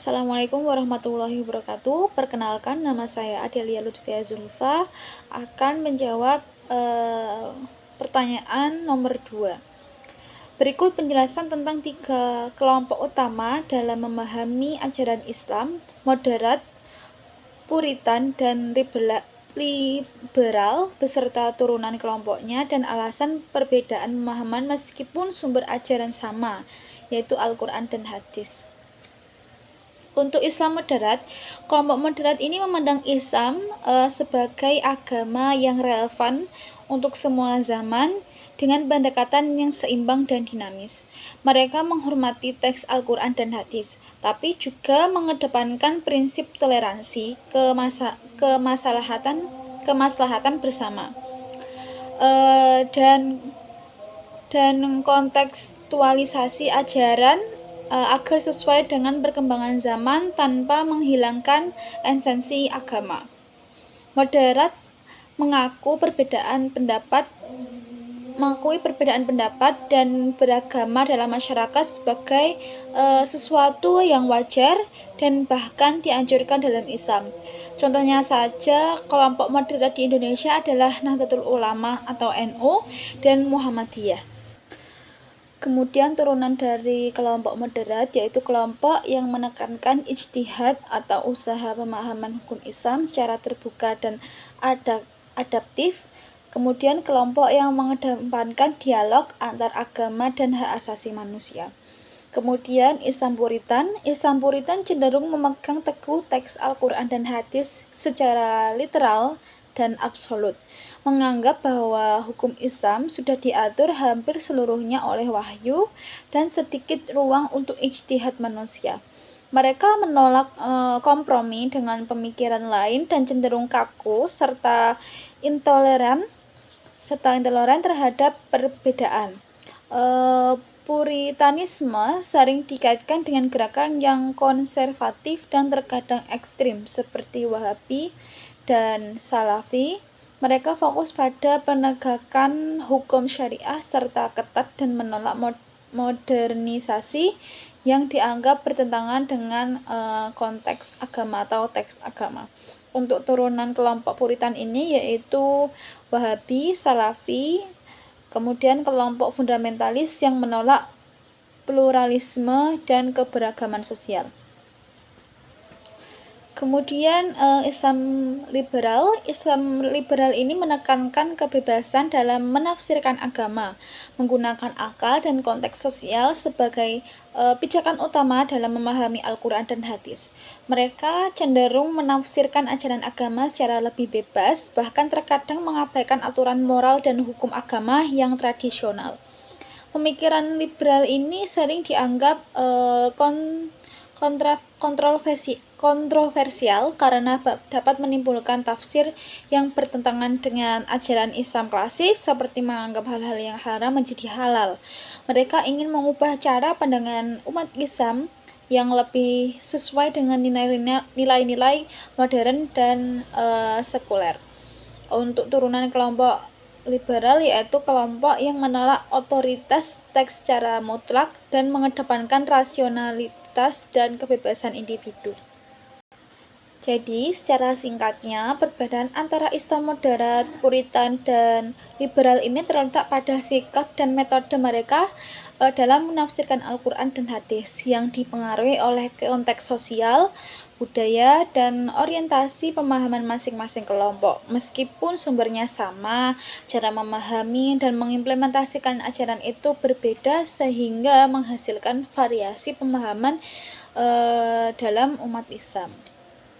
Assalamualaikum warahmatullahi wabarakatuh. Perkenalkan, nama saya Adelia Lutfia Zulfa akan menjawab pertanyaan nomor 2. Berikut penjelasan tentang 3 kelompok utama dalam memahami ajaran Islam: moderat, puritan, dan liberal beserta turunan kelompoknya, dan alasan perbedaan pemahaman meskipun sumber ajaran sama, yaitu Al-Quran dan hadis. Untuk Islam moderat, kelompok moderat ini memandang Islam sebagai agama yang relevan untuk semua zaman dengan pendekatan yang seimbang dan dinamis. Mereka menghormati teks Al-Quran dan hadis, tapi juga mengedepankan prinsip toleransi, kemaslahatan bersama, dan kontekstualisasi ajaran agar sesuai dengan perkembangan zaman tanpa menghilangkan esensi agama. Moderat mengakui perbedaan pendapat dan beragama dalam masyarakat sebagai sesuatu yang wajar dan bahkan dianjurkan dalam Islam. Contohnya saja, kelompok moderat di Indonesia adalah Nahdlatul Ulama atau NU dan Muhammadiyah. Kemudian turunan dari kelompok moderat yaitu kelompok yang menekankan ijtihad atau usaha pemahaman hukum Islam secara terbuka dan adaptif. Kemudian kelompok yang mengedepankan dialog antar agama dan hak asasi manusia. Kemudian Islam Puritan. Islam Puritan cenderung memegang teguh teks Al-Quran dan hadis secara literal dan absolut, menganggap bahwa hukum Islam sudah diatur hampir seluruhnya oleh wahyu dan sedikit ruang untuk ijtihad manusia. Mereka menolak kompromi dengan pemikiran lain dan cenderung kaku serta intoleran terhadap perbedaan. Puritanisme sering dikaitkan dengan gerakan yang konservatif dan terkadang ekstrim seperti Wahabi dan Salafi. Mereka fokus pada penegakan hukum syariah serta ketat dan menolak modernisasi yang dianggap bertentangan dengan konteks agama atau teks agama. Untuk turunan kelompok Puritan ini yaitu Wahabi, Salafi, kemudian kelompok fundamentalis yang menolak pluralisme dan keberagaman sosial. Kemudian Islam liberal. Islam liberal ini menekankan kebebasan dalam menafsirkan agama, menggunakan akal dan konteks sosial sebagai pijakan utama dalam memahami Al-Quran dan hadis. Mereka cenderung menafsirkan ajaran agama secara lebih bebas, bahkan terkadang mengabaikan aturan moral dan hukum agama yang tradisional. Pemikiran liberal ini sering dianggap kontroversial karena dapat menimbulkan tafsir yang bertentangan dengan ajaran Islam klasik, seperti menganggap hal-hal yang haram menjadi halal. Mereka ingin mengubah cara pandangan umat Islam yang lebih sesuai dengan nilai-nilai modern dan sekuler. Untuk turunan kelompok liberal yaitu kelompok yang menolak otoritas teks secara mutlak dan mengedepankan rasionalitas dan kebebasan individu. Jadi, secara singkatnya, perbedaan antara Islam moderat, Puritan, dan liberal ini terletak pada sikap dan metode mereka dalam menafsirkan Al-Quran dan hadis yang dipengaruhi oleh konteks sosial, budaya, dan orientasi pemahaman masing-masing kelompok. Meskipun sumbernya sama, cara memahami dan mengimplementasikan ajaran itu berbeda sehingga menghasilkan variasi pemahaman dalam umat Islam.